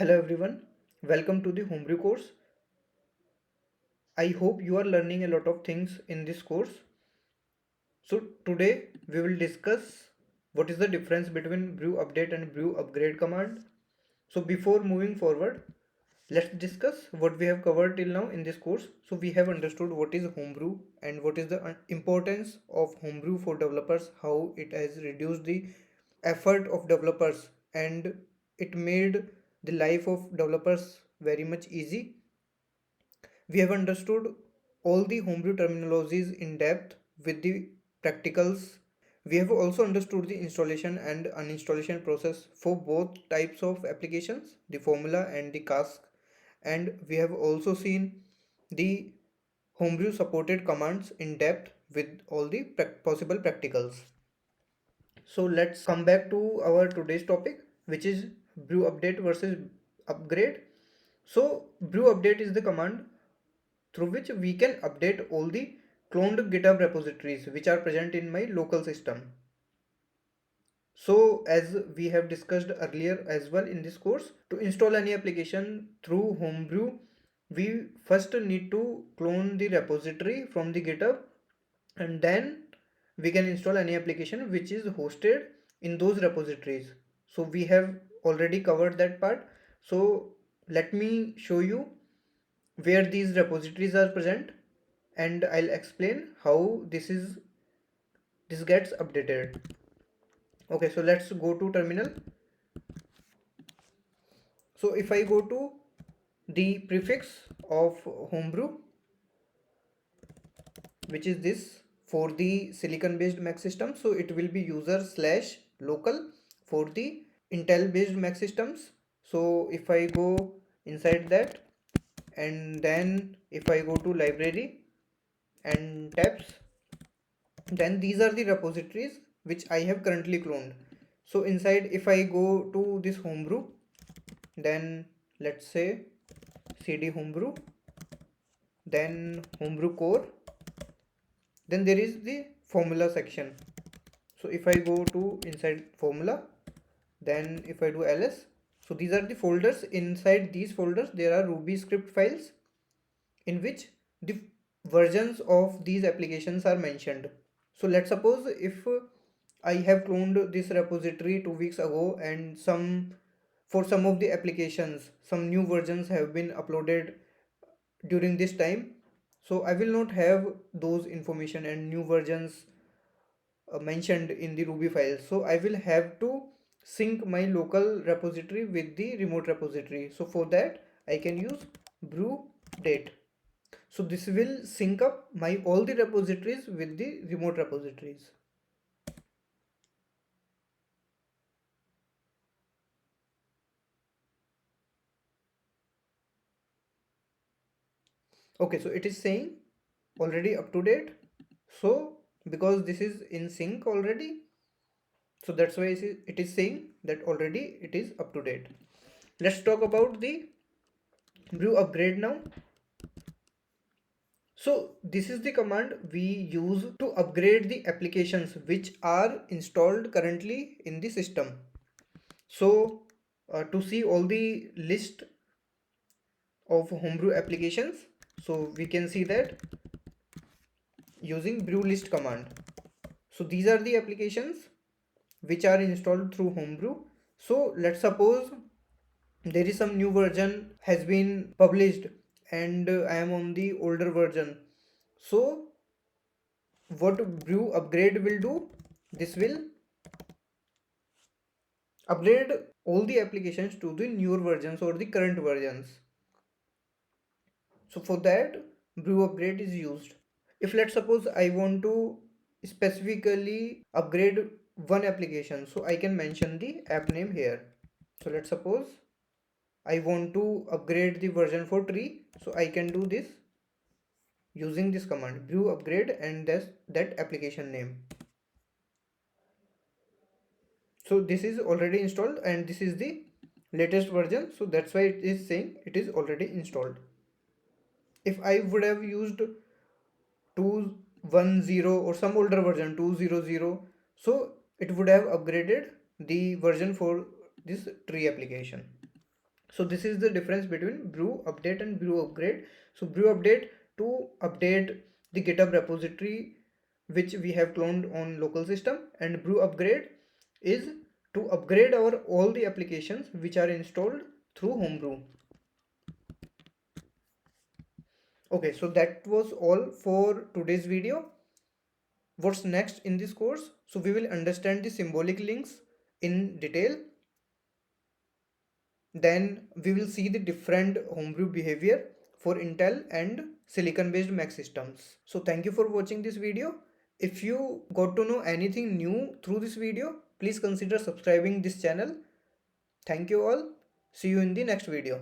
Hello everyone, welcome to the Homebrew course. I hope you are learning a lot of things in this course. So today we will discuss what is the difference between brew update and brew upgrade command. So before moving forward, let's discuss what we have covered till now in this course. So we have understood what is Homebrew and what is the importance of Homebrew for developers, how it has reduced the effort of developers and it made the life of developers very much easy. We have understood all the homebrew terminologies in depth with the practicals. We have also understood the installation and uninstallation process for both types of applications, the formula and the cask. And we have also seen the homebrew supported commands in depth with all the possible practicals. So let's come back to our today's topic, which is brew update versus upgrade. So brew update is the command through which we can update all the cloned GitHub repositories which are present in my local system. So as we have discussed earlier as well in this course, to install any application through Homebrew, we first need to clone the repository from the GitHub and then we can install any application which is hosted in those repositories. So we have already covered that part. So let me show you where these repositories are present and I'll explain how this gets updated. Okay, so let's go to terminal. So if I go to the prefix of Homebrew, which is this for the silicon based Mac system, so it will be user slash local for the Intel based Mac systems. So if I go inside that and then if I go to library and tabs, then these are the repositories which I have currently cloned. So inside, if I go to this Homebrew, then let's say cd Homebrew, then Homebrew core, then there is the formula section. So if I go to inside formula, then if I do ls, so these are the folders. Inside these folders there are Ruby script files in which the versions of these applications are mentioned. So let's suppose if I have cloned this repository 2 weeks ago and for some of the applications some new versions have been uploaded during this time, so I will not have those information and new versions mentioned in the Ruby file. So I will have to sync my local repository with the remote repository. So for that I can use brew date. So this will sync up my all the repositories with the remote repositories. Okay, so it is saying already up to date. So because this is in sync already, so that's why it is saying that already it is up to date. Let's talk about the brew upgrade now. So this is the command we use to upgrade the applications which are installed currently in the system. So to see all the list of homebrew applications, so we can see that using brew list command. So these are the applications which are installed through homebrew. So let's suppose there is some new version has been published and I am on the older version. So what brew upgrade will do, this will upgrade all the applications to the newer versions or the current versions. So for that brew upgrade is used. If let's suppose I want to specifically upgrade one application, so I can mention the app name here. So let's suppose I want to upgrade the version for tree, so I can do this using this command brew upgrade and that application name. So this is already installed and this is the latest version, so that's why it is saying it is already installed. If I would have used 210 or some older version 200, so it would have upgraded the version for this tree application. So this is the difference between brew update and brew upgrade. So brew update to update the GitHub repository which we have cloned on local system, and brew upgrade is to upgrade our all the applications which are installed through Homebrew. Okay, so that was all for today's video. What's next in this course? So we will understand the symbolic links in detail. Then we will see the different Homebrew behavior for Intel and silicon based Mac systems. So thank you for watching this video. If you got to know anything new through this video, please consider subscribing this channel. Thank you all. See you in the next video.